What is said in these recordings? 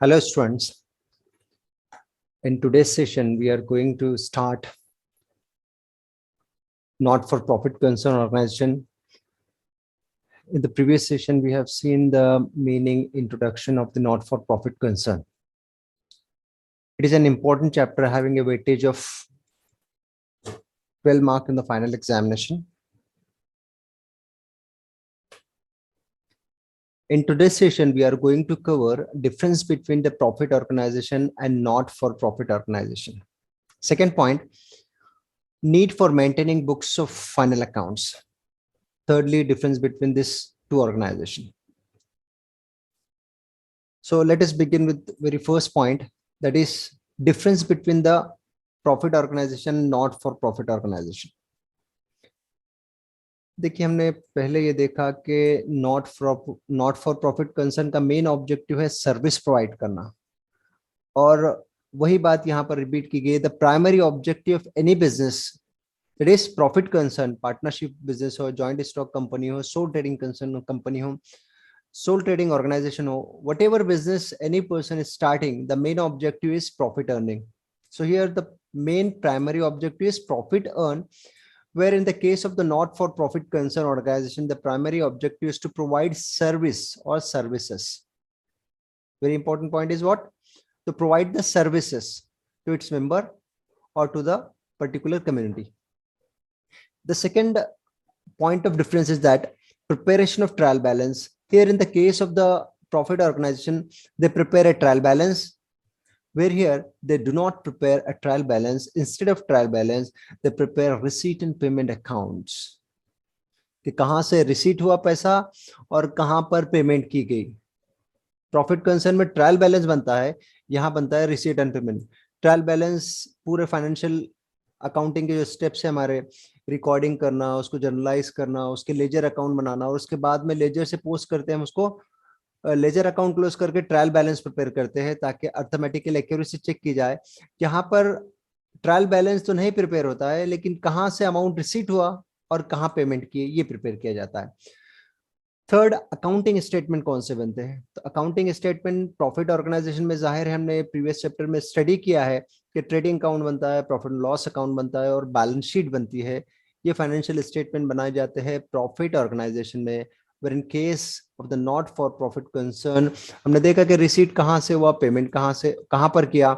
Hello students, in today's session we are going to start not-for-profit concern organization. In the previous session we have seen the meaning introduction of the not-for-profit concern. It is an important chapter having a weightage of 12 marks in the final examination. In today's session, we are going to cover difference between the profit organization and not-for-profit organization. Second point, need for maintaining books of final accounts. Thirdly, difference between these two organizations. So let us begin with the very first point, that is difference between the profit organization and not-for-profit organization. देखिए हमने पहले ये देखा कि not for profit concern का main objective है service provide करना, और वही बात यहाँ पर रिपीट की गई, the primary objective of any business that is profit concern, partnership business हो, जॉइंट स्टॉक कंपनी हो, सोल ट्रेडिंग कंसर्न कंपनी हो, सोल ट्रेडिंग ऑर्गेनाइजेशन हो, what ever business any person is starting, the main objective is profit earning. So here the main primary objective is profit earn, where in the case of the not-for-profit concern organization, the primary objective is to provide service or services. Very important point is what? To provide the services to its member or to the particular community. The second point of difference is that preparation of trial balance. Here in the case of the profit organization, they prepare a trial balance, where here they do not prepare a trial balance. Instead of trial balance, they prepare receipt and payment accounts. कि कहां से receipt हुआ पैसा और कहां पर payment की गई. प्रॉफिट कंसर्न में ट्रायल बैलेंस बनता है, यहां बनता है receipt and payment. Trial balance पूरे फाइनेंशियल अकाउंटिंग के जो स्टेप्स है हमारे, रिकॉर्डिंग करना, उसको जर्नलाइज करना, उसके लेजर अकाउंट बनाना, और उसके बाद में लेजर से पोस्ट करते हैं हम उसको लेजर अकाउंट क्लोज करके ट्रायल बैलेंस प्रिपेयर करते हैं, ताकि अर्थमेटिकल एक्यूरेसी चेक की जाए. यहाँ पर ट्रायल बैलेंस तो नहीं प्रिपेयर होता है, लेकिन कहाँ से अमाउंट रिसीट हुआ और कहाँ पेमेंट किए ये प्रिपेयर किया जाता है. थर्ड, अकाउंटिंग स्टेटमेंट कौन से बनते हैं? तो अकाउंटिंग स्टेटमेंट प्रॉफिट ऑर्गेनाइजेशन में जाहिर है हमने प्रीवियस चैप्टर में स्टडी किया है कि ट्रेडिंग अकाउंट बनता है, प्रॉफिट लॉस अकाउंट बनता है और बैलेंस शीट बनती है. ये फाइनेंशियल स्टेटमेंट बनाए जाते हैं प्रॉफिट ऑर्गेनाइजेशन में. Where in case of the not for profit concern, हमने देखा कि रिसीट कहाँ से हुआ, पेमेंट कहाँ पर किया,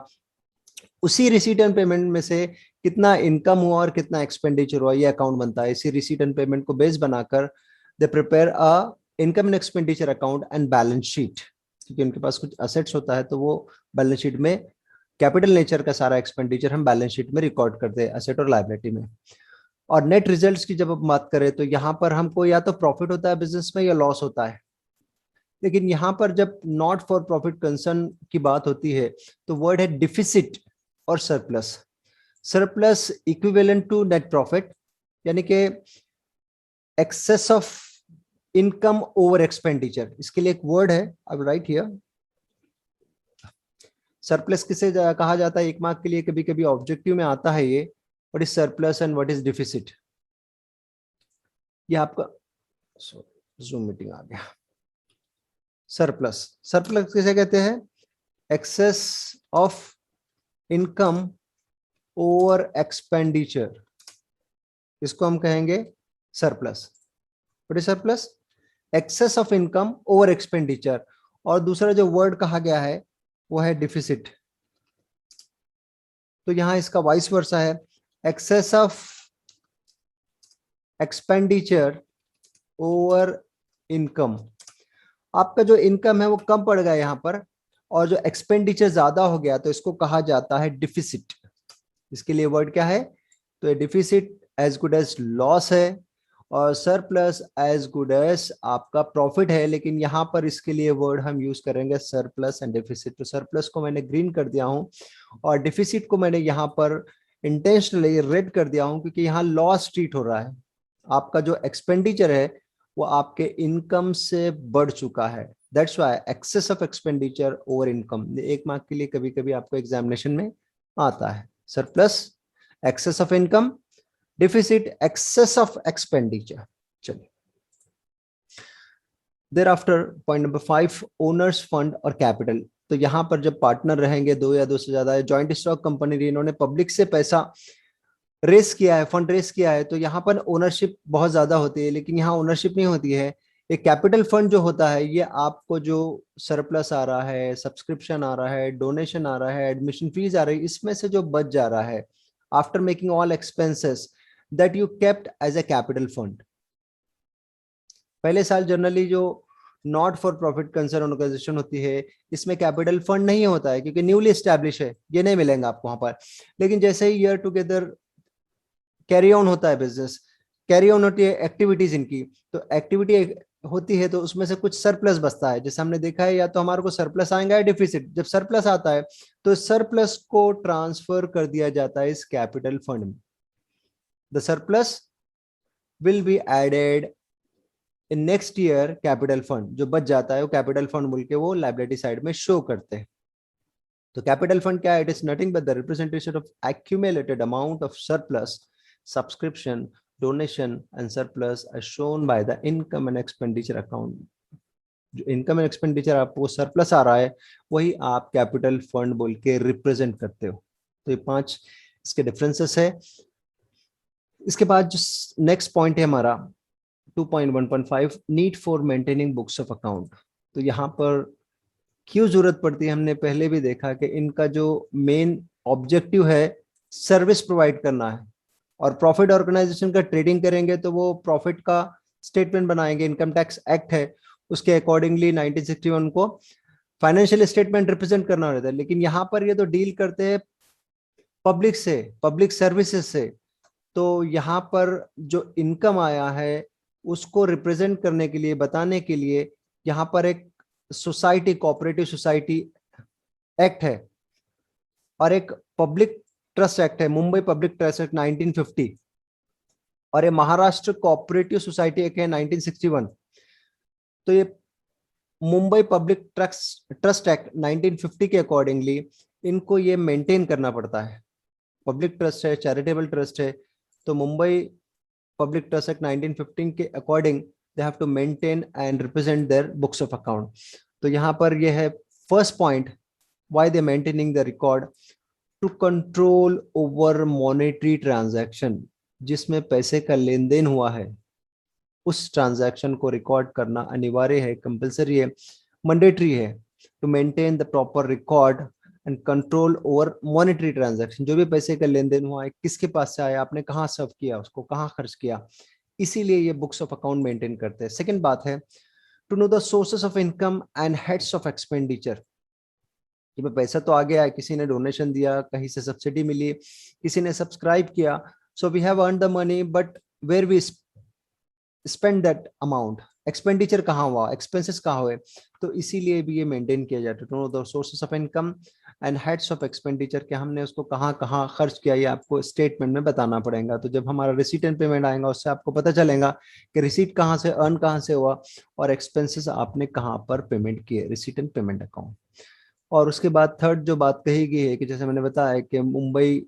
उसी रिसीट एंड पेमेंट में से कितना इनकम हुआ और कितना एक्सपेंडिचर हुआ, ये अकाउंट बनता है. इसी रिसीट एंड पेमेंट को बेस बनाकर they prepare a income and expenditure account and balance sheet, क्योंकि उनके पास कुछ असेट्स होता है तो वो बैलेंस शीट में कैपिटल नेचर का सारा एक्सपेंडिचर हम बैलेंस शीट में रिकॉर्ड करते हैं असेट और लायबिलिटी में. और नेट रिजल्ट्स की जब हम बात करें तो यहाँ पर हमको या तो प्रॉफिट होता है बिजनेस में या लॉस होता है. लेकिन यहाँ पर जब नॉट फॉर प्रॉफिट कंसर्न की बात होती है तो वर्ड है डिफिसिट और surplus. Surplus equivalent to net profit, यानी कि excess of income over expenditure. इसके लिए एक वर्ड है, अब राइट हियर. सरप्लस किसे कहा जाता है? एक मार्क के लिए कभी कभी ऑब्जेक्टिव में आता है ये. What is surplus and what is deficit? ये आपका Zoom मीटिंग आ गया. सरप्लस किसे कहते हैं? Excess of income over expenditure, इसको हम कहेंगे surplus. What is surplus? Excess of income over expenditure. और दूसरा जो वर्ड कहा गया है वो है डिफिसिट. तो यहां इसका वाइस वर्सा है, excess of expenditure over income. आपका जो इनकम है वो कम पड़ गया यहाँ पर, और जो एक्सपेंडिचर ज्यादा हो गया, तो इसको कहा जाता है डिफिसिट. इसके लिए वर्ड क्या है? तो deficit as good as loss है, और सरप्लस एज गुड एज आपका प्रॉफिट है. लेकिन यहाँ पर इसके लिए वर्ड हम यूज करेंगे सरप्लस एंड डिफिसिट. तो सरप्लस को मैंने ग्रीन कर दिया हूं और डिफिसिट को मैंने यहाँ पर इंटेंशनली रेड कर दिया हूं, क्योंकि यहाँ लॉस ट्रीट हो रहा है. आपका जो एक्सपेंडिचर है वो आपके इनकम से बढ़ चुका है. That's why excess of expenditure over income. एक मार्क के लिए कभी कभी आपको एग्जामिनेशन में आता है. Surplus excess of income, deficit excess of expenditure. चलिए, thereafter point number 5, owners fund और कैपिटल. तो यहाँ पर जब पार्टनर रहेंगे, दो या दो से ज्यादा, जॉइंट स्टॉक कंपनी रही, इन्होंने पब्लिक से पैसा रेस किया है, फंड रेस किया है, तो यहाँ पर ओनरशिप बहुत ज्यादा होती है। लेकिन यहाँ ओनरशिप नहीं होती है। एक कैपिटल फंड जो होता है, ये आपको जो सरप्लस आ रहा है, सब्सक्रिप्शन आ रहा है, डोनेशन आ रहा है, एडमिशन फीस आ रही है, इसमें से जो बच जा रहा है after making all expenses, that you kept as a capital fund. पहले साल जनरली जो not for profit concern organisation होती है, इसमें कैपिटल फंड नहीं होता है, क्योंकि न्यूली एस्टैब्लिश है, ये नहीं मिलेंगे आपको वहां पर। लेकिन जैसे ही ईयर टुगेदर कैरी ऑन होता है बिजनेस, कैरी ऑन होती है एक्टिविटीज इनकी, तो एक्टिविटी होती है तो उसमें से कुछ सरप्लस बचता है। जैसे हमने देखा है, या तो हमारे को सरप्लस आएगा या डिफिसिट। जब सरप्लस आता है तो सरप्लस को ट्रांसफर कर दिया जाता है इस कैपिटल फंड में। The surplus will be added in next year capital fund. जो बच जाता है वो कैपिटल फंड बोल के वो लायबिलिटी साइड में शो करते हैं। तो कैपिटल फंड क्या है? It is nothing but the representation of accumulated amount of surplus, subscription, donation and surplus as shown by the income and expenditure account। जो इनकम एंड एक्सपेंडिचर आपको surplus आ रहा है, वही आप कैपिटल फंड बोल के रिप्रेजेंट करते हो। तो ये 5 इसके डिफरेंसेस है। इसके बाद जो नेक्स्ट पॉइंट है हमारा 2.1.5, need for maintaining books of account. तो यहाँ पर क्यों जरूरत पड़ती है, हमने पहले भी देखा कि इनका जो मेन ऑब्जेक्टिव है सर्विस प्रोवाइड करना है। और प्रॉफिट ऑर्गेनाइजेशन का ट्रेडिंग करेंगे तो वो प्रॉफिट का स्टेटमेंट बनाएंगे। इनकम टैक्स एक्ट है, उसके अकॉर्डिंगली 1961 को फाइनेंशियल स्टेटमेंट रिप्रेजेंट करना रहता है। लेकिन यहाँ पर ये तो डील करते हैं पब्लिक से, पब्लिक सर्विसेज से। तो यहाँ पर जो इनकम आया है उसको रिप्रेजेंट करने के लिए, बताने के लिए, यहाँ पर एक सोसाइटी, कोऑपरेटिव सोसाइटी एक्ट है और एक पब्लिक ट्रस्ट एक्ट है, मुंबई पब्लिक ट्रस्ट एक्ट 1950, और ये महाराष्ट्र कोऑपरेटिव सोसाइटी एक्ट है 1961। तो ये मुंबई पब्लिक ट्रस्ट एक्ट 1950 के अकॉर्डिंगली इनको ये मेंटेन करना पड़ता है। पब्लिक ट्रस्ट है, चैरिटेबल ट्रस्ट है, तो मुंबई पब्लिक ट्रस्ट एक्ट 1915 के according they have to maintain and represent their books of account. तो यहाँ पर ये है first point, why they maintaining the record to control over monetary transaction. जिसमें पैसे का लेन देन हुआ है उस ट्रांजैक्शन को रिकॉर्ड करना अनिवार्य है, कंपलसरी है, मैंडेटरी है, to maintain the proper record and control over monetary transaction. जो भी पैसे का लेन देन हुआ है, किसके पास से आया, आपने कहाँ सर्व किया, उसको कहाँ खर्च किया, इसीलिए ये बुक्स ऑफ अकाउंट मेंटेन करते हैं। सेकेंड बात है to know the sources of income and heads of expenditure. कि पैसा तो आ गया है, किसी ने डोनेशन दिया, कहीं से सब्सिडी मिली, किसी ने सब्सक्राइब किया, so we have earn the money, but where we spend that amount, expenditure कहाँ हुआ, एक्सपेंसेस कहाँ हुए। तो इसीलिए भी ये मेंटेन किया जाता है, to know the sources of income and heads of expenditure, कि हमने उसको कहाँ कहाँ खर्च किया, ये आपको स्टेटमेंट में बताना पड़ेगा। तो जब हमारा रिसीट एंड पेमेंट आएगा उससे आपको पता चलेगा कि रिसीट कहाँ से, अर्न कहाँ से हुआ, और एक्सपेंसेस आपने कहाँ पर पेमेंट किए, रिसीट एंड पेमेंट अकाउंट। और उसके बाद थर्ड जो बात कही गई है कि जैसे मैंने बताया कि मुंबई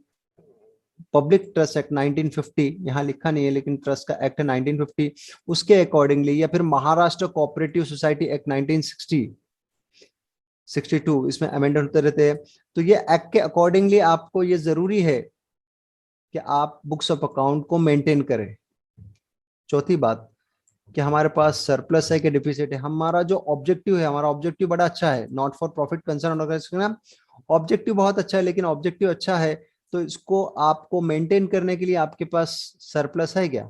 पब्लिक ट्रस्ट एक्ट 1950, यहाँ लिखा नहीं है लेकिन ट्रस्ट का एक्ट है 1950, उसके अकॉर्डिंगली, या फिर महाराष्ट्र कोऑपरेटिव सोसाइटी एक्ट 1960 62, इसमें अमेंडमेंट होते रहते हैं। तो ये एक्ट के अकॉर्डिंगली आपको ये जरूरी है कि आप बुक्स ऑफ अकाउंट को मेंटेन करें। चौथी बात कि हमारे पास सरप्लस है कि डिफिसिट है। हमारा जो ऑब्जेक्टिव है, हमारा ऑब्जेक्टिव बड़ा अच्छा है, not for profit concern organisation, objective बहुत अच्छा है, लेकिन ऑब्जेक्टिव अच्छा है तो इसको आपको मेंटेन करने के लिए आपके पास सरप्लस है क्या,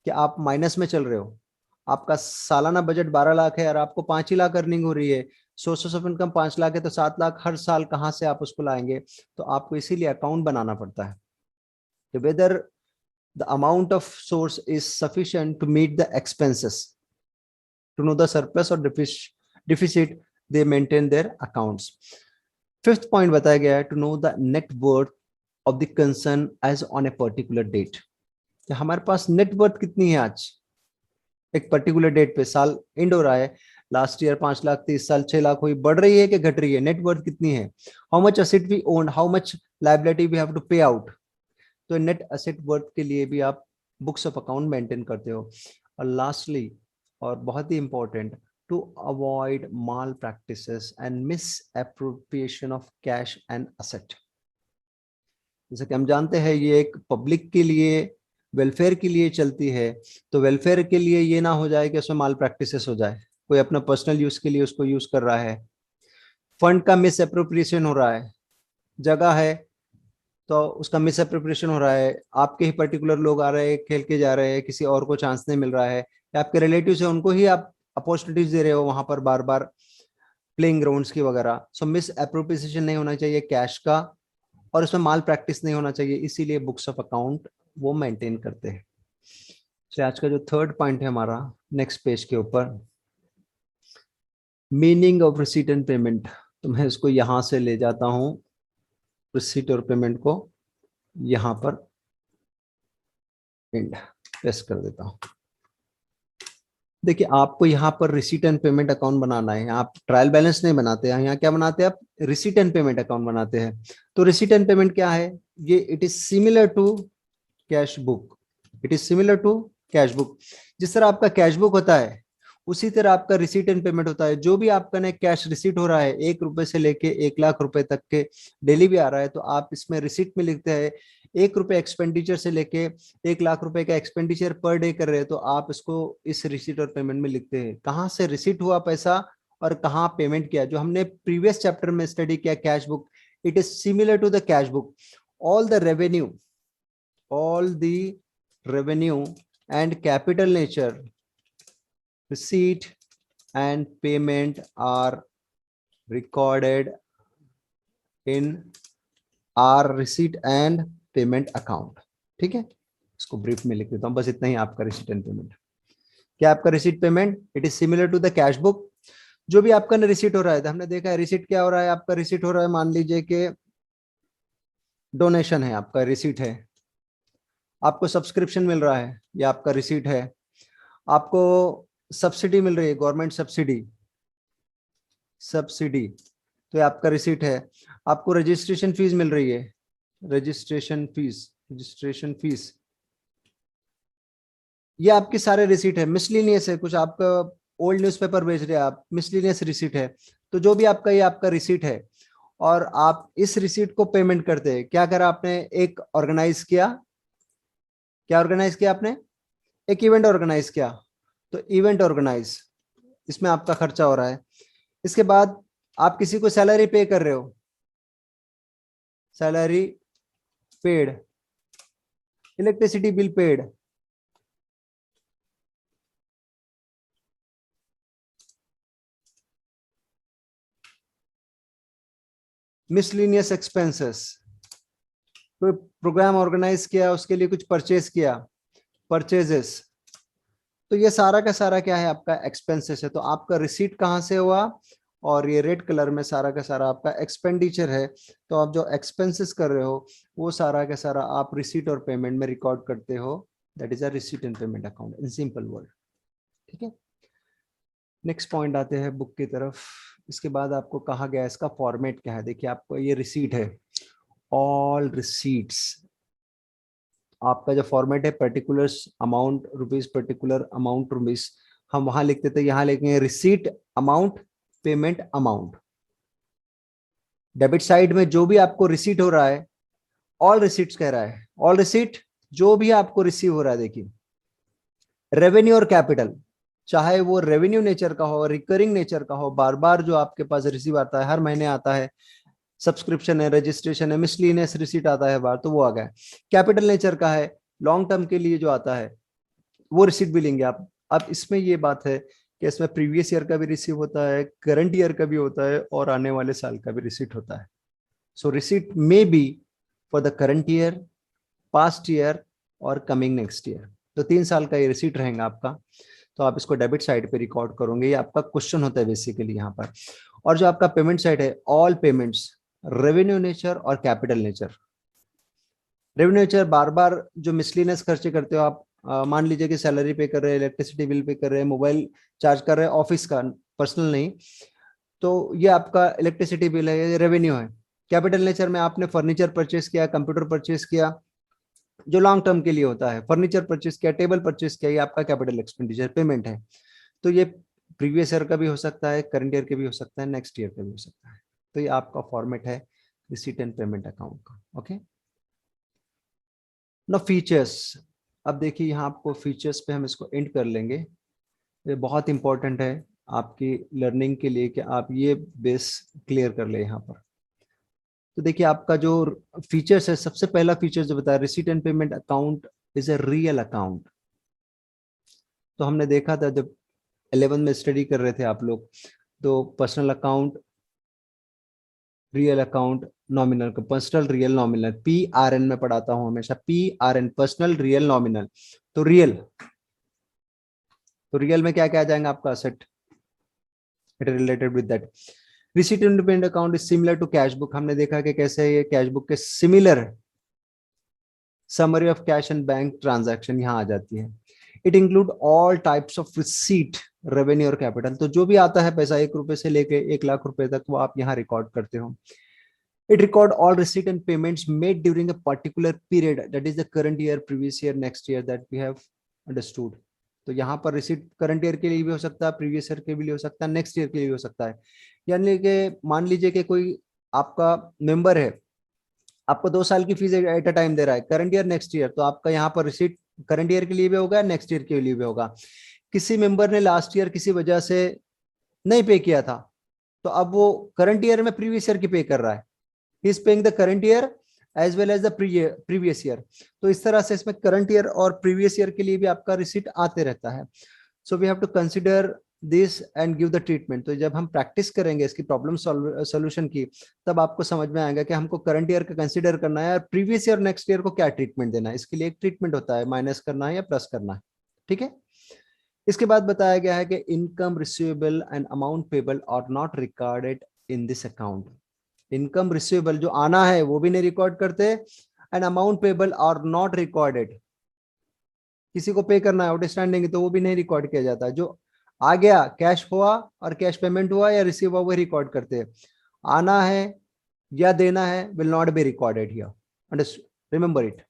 कि आप माइनस में चल रहे हो, आपका सालाना बजट 12 लाख है और आपको 5 ही लाख अर्निंग हो रही है, सोर्सेस ऑफ इनकम 5 लाख है, तो 7 लाख हर साल कहाँ से आप उसको लाएंगे। तो आपको इसीलिए अकाउंट बनाना पड़ता है, weather the amount of source is sufficient to meet the expenses. To know the surplus or deficit, they maintain their accounts. Fifth point बताया गया है to know the net worth of the concern as on a particular date. कि हमारे पास net worth कितनी है आज एक particular date पे, साल एंड हो रहा है, लास्ट ईयर 5 लाख थी, इस साल 6 लाख हुई, बढ़ रही है कि घट रही है, नेट वर्थ कितनी है, how much asset we own, how much liability we have to pay out. तो नेट एसेट वर्थ के लिए भी आप बुक्स ऑफ अकाउंट मेंटेन करते हो। और लास्टली और बहुत ही important, to avoid malpractices and misappropriation of cash and asset. जैसे कि हम जानते हैं ये एक पब्लिक के लिए, वेलफेयर के लिए चलती है, तो वेलफेयर के लिए ये ना हो जाए कि उसमें माल प्रैक्टिसेस हो जाए, कोई अपना पर्सनल यूज के लिए उसको यूज कर रहा है, फंड का मिस अप्रोप्रिएशन हो रहा है, जगह है तो उसका मिस अप्रोप्रिएशन हो रहा है, आपके ही पर्टिकुलर लोग आ रहे हैं खेल के जा रहे हैं, किसी और को चांस नहीं मिल रहा है, या आपके रिलेटिव्स है उनको ही आप अपॉर्चुनिटीज दे रहे हो वहां पर बार बार प्लेइंग ग्राउंड्स की वगैरह। सो मिस अप्रोप्रिएशन नहीं होना चाहिए कैश का, और उसमें माल प्रैक्टिस नहीं होना चाहिए, इसीलिए बुक्स ऑफ अकाउंट वो मेंटेन करते हैं। तो आज का जो थर्ड पॉइंट है हमारा नेक्स्ट पेज के ऊपर, meaning of receipt and payment. तो मैं इसको यहां से ले जाता हूं, रिसीट और पेमेंट को यहां पर पेस्ट कर देता हूं। देखिए आपको यहाँ पर रिसीट एंड पेमेंट अकाउंट बनाना है, आप ट्रायल बैलेंस नहीं बनाते हैं, यहाँ क्या बनाते हैं आप, रिसीट एंड पेमेंट अकाउंट बनाते हैं। तो रिसीट एंड पेमेंट क्या है, ये it is similar to cash book, it is similar to cash book. जिस तरह आपका कैश बुक होता है उसी तरह आपका रिसीट एंड पेमेंट होता है। जो भी आपका ने कैश रिसीट हो रहा है 1 रुपए से लेके 1 लाख रुपए तक के डेली भी आ रहा है, तो आप इसमें रिसीट में लिखते हैं 1 रुपए एक्सपेंडिचर से लेके 1 लाख रुपए का एक्सपेंडिचर पर डे कर रहे हैं, तो आप इसको इस रिसीट और पेमेंट में लिखते हैं कहाँ से रिसीट हुआ पैसा और कहाँ पेमेंट किया। जो हमने प्रीवियस चैप्टर में स्टडी किया cash book, it is similar to the cash book. All the revenue and capital nature receipt and payment are recorded in our receipt and payment account। ठीक है, इसको ब्रीफ में लिख देता हूं, बस इतना ही आपका रिसीट एंड पेमेंट। क्या आपका receipt payment, it is similar to the cash book. जो भी आपका रिसीट हो रहा है, तो हमने देखा है रिसीट क्या हो रहा है, आपका रिसीट हो रहा है, मान लीजिए कि डोनेशन है, आपका रिसीट है, आपको सब्सक्रिप्शन मिल रहा है, ये आपका रिसीट है, आपको सब्सिडी मिल रही है, गवर्नमेंट सब्सिडी, तो ये आपका रिसीट है। आपको रजिस्ट्रेशन फीस मिल रही है, रजिस्ट्रेशन फीस, ये आपके सारे रिसीट है। मिसलिनियस है, कुछ आपका ओल्ड न्यूज़पेपर बेच रहे हैं आप, मिसलिनियस रिसीट है। तो जो भी आपका, ये आपका रिसीट है, और आप इस रिसीट को पेमेंट करते हैं। क्या करा आपने, एक ऑर्गेनाइज किया, क्या ऑर्गेनाइज किया आपने, एक इवेंट ऑर्गेनाइज किया, तो इवेंट ऑर्गेनाइज, इसमें आपका खर्चा हो रहा है। इसके बाद आप किसी को सैलरी पे कर रहे हो, salary paid, electricity bill paid, miscellaneous expenses, कोई प्रोग्राम ऑर्गेनाइज किया, उसके लिए कुछ परचेज किया, परचेजेस, तो ये सारा का सारा क्या है, आपका एक्सपेंसेस है। तो आपका रिसीट कहाँ से हुआ, और ये रेड कलर में सारा का सारा आपका एक्सपेंडिचर है। तो आप जो एक्सपेंसेस कर रहे हो वो सारा का सारा आप रिसीट और पेमेंट में रिकॉर्ड करते हो, that is a receipt and payment account in simple word. ठीक है, नेक्स्ट पॉइंट आते हैं बुक की तरफ। इसके बाद आपको कहा गया इसका फॉर्मेट क्या है। देखिए आपको ये रिसीट है, ऑल रिसीट्स, आपका जो फॉर्मेट है particular amount rupees, particular amount rupees, हम वहां लिखते थे, यहां लिखेंगे receipt amount, payment amount. Debit side में जो भी आपको रिसीट हो रहा है, ऑल रिसीट्स कह रहा है, ऑल रिसीट जो भी आपको रिसीव हो रहा है। देखिए रेवेन्यू और कैपिटल, चाहे वो रेवेन्यू नेचर का हो, रिकरिंग नेचर का हो, बार बार जो आपके पास रिसीव आता है, हर महीने आता है, सब्सक्रिप्शन है, रजिस्ट्रेशन है, मिसलिनियस रिसीट आता है बार, तो वो आ गया। कैपिटल नेचर का है, लॉन्ग टर्म के लिए जो आता है वो रिसीट भी लेंगे आप। अब इसमें ये बात है कि इसमें प्रीवियस ईयर का भी रिसीव होता है, करंट ईयर का भी होता है, और आने वाले साल का भी रिसीट होता है। So receipt may be for the current year, past year और कमिंग नेक्स्ट ईयर। तो 3 साल का ये रिसीट रहेगा आपका, तो आप इसको डेबिट साइड पे रिकॉर्ड करोगे। ये आपका क्वेश्चन होता है बेसिकली यहाँ पर। और जो आपका पेमेंट साइड है, ऑल पेमेंट्स, रेवेन्यू नेचर और कैपिटल नेचर। रेवेन्यू नेचर बार बार जो मिसलिनियस खर्चे करते हो आप, मान लीजिए कि सैलरी पे कर रहे हैं, इलेक्ट्रिसिटी बिल पे कर रहे हैं, मोबाइल चार्ज कर रहे हैं, ऑफिस का, पर्सनल नहीं, तो ये आपका इलेक्ट्रिसिटी बिल है, ये रेवेन्यू है। कैपिटल नेचर में आपने फर्नीचर परचेस किया, कंप्यूटर परचेस किया, जो लॉन्ग टर्म के लिए होता है, फर्नीचर परचेस किया, टेबल परचेस किया, ये आपका कैपिटल एक्सपेंडिचर पेमेंट है। तो ये प्रीवियस ईयर का भी हो सकता है, करंट ईयर का भी हो सकता है, नेक्स्ट ईयर का भी हो सकता है। तो ये आपका फॉर्मेट है रिसीट एंड पेमेंट अकाउंट का। ओके, ना फीचर्स। अब देखिए यहाँ आपको फीचर्स पे हम इसको एंड कर लेंगे। ये बहुत इंपॉर्टेंट है आपकी लर्निंग के लिए कि आप ये बेस क्लियर कर ले यहाँ पर। तो देखिए आपका जो फीचर्स है, सबसे पहला फीचर जो बताया, receipt and payment account is a real account. तो हमने देखा था जब 11 में स्टडी कर रहे थे आप लोग, तो personal account, real account, nominal का, पर्सनल रियल नॉमिनल, PRN में पढ़ाता हूं हमेशा, PRN पर्सनल रियल नॉमिनल। तो रियल में क्या क्या आ जाएगा आपका asset, it related with that. Receipt and payment account is similar to cash book. हमने देखा कि कैसे ये कैश बुक के similar summary of cash and bank transaction यहाँ आ जाती है। It include all types of receipt, revenue और कैपिटल। तो जो भी आता है पैसा 1 रुपए से लेके 1 लाख रुपए तक, वो आप यहाँ रिकॉर्ड करते हो। It record all receipt and payments made during a particular period, that is the current year, previous year, next year, that we have understood. तो यहाँ पर रिसीट करंट ईयर के लिए भी हो सकता है, प्रीवियस ईयर के भी हो सकता है, नेक्स्ट ईयर के लिए भी हो सकता है। यानी कि मान लीजिए कि कोई आपका मेंबर है, आपको 2 साल की फीस एट अ टाइम दे रहा है, करंट ईयर नेक्स्ट ईयर, तो आपका यहाँ पर रिसीट करंट ईयर के लिए भी होगा, नेक्स्ट ईयर के लिए भी होगा। किसी मेंबर ने लास्ट ईयर किसी वजह से नहीं पे किया था, तो अब वो करंट ईयर में प्रीवियस ईयर की पे कर रहा है, he is paying the current year as well as the previous year। तो इस तरह से इसमें करंट ईयर और प्रीवियस ईयर के लिए भी आपका रिसीट आते रहता है। So we have to consider this and give the treatment. तो जब हम प्रैक्टिस करेंगे इसकी प्रॉब्लम सॉल्यूशन की, तब आपको समझ में आएगा कि हमको करंट ईयर का कंसीडर करना है और प्रीवियस ईयर नेक्स्ट ईयर को क्या ट्रीटमेंट देना है। इसके लिए एक ट्रीटमेंट होता है, माइनस करना है या प्लस करना है। ठीक है, इसके बाद बताया गया है कि income receivable and amount payable are not recorded in this account. Income receivable जो आना है वो भी नहीं रिकॉर्ड करते, and amount payable are not recorded. किसी को पे करना है आउटस्टैंडिंग, तो वो भी नहीं रिकॉर्ड किया जाता। जो आ गया, कैश हुआ और कैश पेमेंट हुआ या रिसीव हुआ, वो रिकॉर्ड करते हैं। आना है या देना है will not be recorded here, understood, remember it.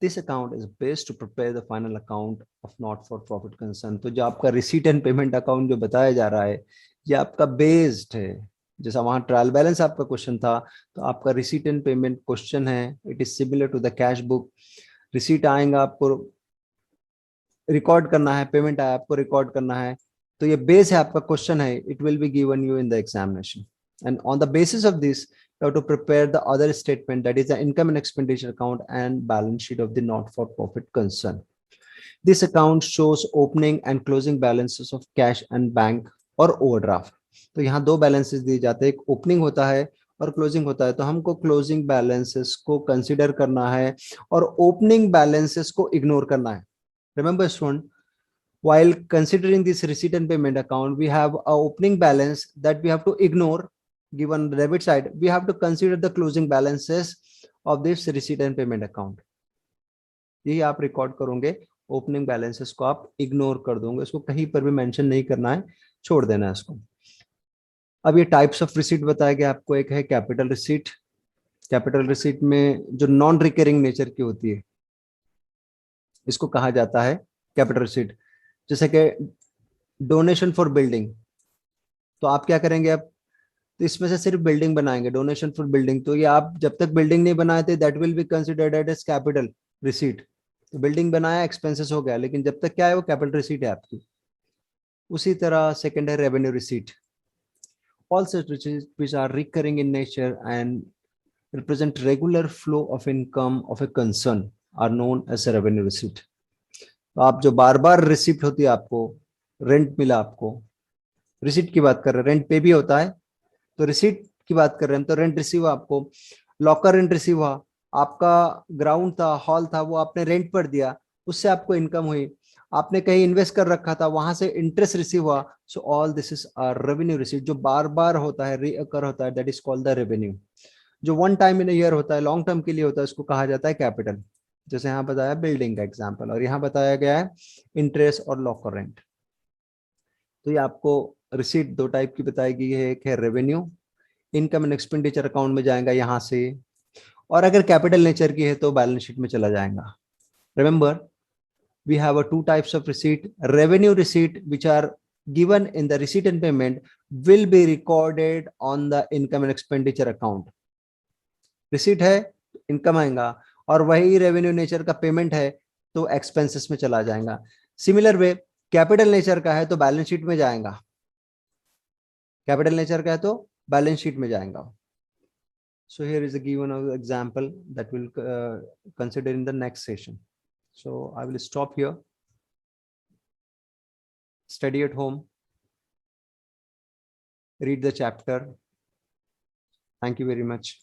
This account is based to prepare the final account of not for profit concern. तो जो आपका रिसीट एंड पेमेंट अकाउंट जो बताया जा रहा है, ये आपका बेस्ड है। जैसा वहां ट्रायल बैलेंस आपका क्वेश्चन था, तो आपका रिसीट एंड पेमेंट क्वेश्चन है, it is similar to the cash book. Receipt आएगा, आपको रिकॉर्ड करना है, पेमेंट आया आपको रिकॉर्ड करना है। तो ये बेस है आपका क्वेश्चन है, it will be given you in the examination, and on the basis of this you have to prepare the other statement, that is the income and expenditure account and balance sheet of the not for profit concern. This account shows opening and closing balances of cash and bank or overdraft. तो यहाँ 2 balances दिए जाते हैं, एक opening होता है और closing होता है। तो हमको क्लोजिंग बैलेंसेस को कंसीडर करना है और ओपनिंग बैलेंसेस को इग्नोर करना है। Remember student, while considering this receipt and payment account, we have a opening balance that we have to ignore. Given the debit side, we have to consider the closing balances of this receipt and payment account. यही आप record करोगे, opening balances को आप ignore कर दोगे, इसको कहीं पर भी मेंशन नहीं करना है, छोड़ देना है इसको। अब ये टाइप्स ऑफ रिसीट बताया गया आपको, एक है कैपिटल रिसीट। कैपिटल रिसीट में जो नॉन रिकरिंग नेचर की होती है, इसको कहा जाता है कैपिटल रिसीट। जैसे कि डोनेशन फॉर बिल्डिंग, तो आप क्या करेंगे, आप तो इसमें से सिर्फ बिल्डिंग बनाएंगे, डोनेशन फॉर बिल्डिंग। तो ये आप जब तक बिल्डिंग नहीं बनाए थे, that will be considered as capital receipt. तो बिल्डिंग बनाया, एक्सपेंसेस हो गया, लेकिन जब तक क्या है वो कैपिटल रिसीट है आपकी। उसी तरह सेकंड है revenue receipt. All such receipts which are recurring in nature and represent regular flow of income of a concern are known as revenue receipt. तो आप जो बार बार रिसिप्ट होती है, आपको रेंट मिला, आपको रिसीट की बात कर रहे हैं, रेंट पे भी होता है, तो रिसीट की बात कर रहे हैं। तो रेंट रिसीव हुआ, आपको लॉकर रेंट रिसीव हुआ, आपका ग्राउंड था, हॉल था, वो आपने रेंट पर दिया, उससे आपको इनकम हुई। आपने कहीं इन्वेस्ट कर रखा था, वहां से इंटरेस्ट रिसीव हुआ। So all this is revenue receipt, जो बार बार होता है, रीअकर होता है, that is called the revenue. जो वन टाइम इन ईयर होता है, लॉन्ग टर्म के लिए होता है, उसको कहा जाता है कैपिटल। जैसे यहाँ बताया बिल्डिंग का एग्जाम्पल, और यहाँ बताया गया है इंटरेस्ट और लॉकर रेंट। तो ये आपको रिसीट 2 टाइप की बताई गई है, एक है revenue, income and expenditure account में जाएगा यहाँ से, और अगर कैपिटल नेचर की है तो बैलेंस शीट में चला जाएगा। Remember, we have 2 types of receipt, revenue receipt which are given in the receipt and payment will be recorded on the income and expenditure account. Receipt है, इनकम आएगा, और वही रेवेन्यू नेचर का payment है तो एक्सपेंसेस में चला जाएगा. सिमिलर वे कैपिटल नेचर का है तो बैलेंस शीट में जाएगा, कैपिटल नेचर का है तो बैलेंस शीट में जाएगा. So here is a given example that we'll consider in the next session. So I will stop here. Study at home. Read the chapter. Thank you very much.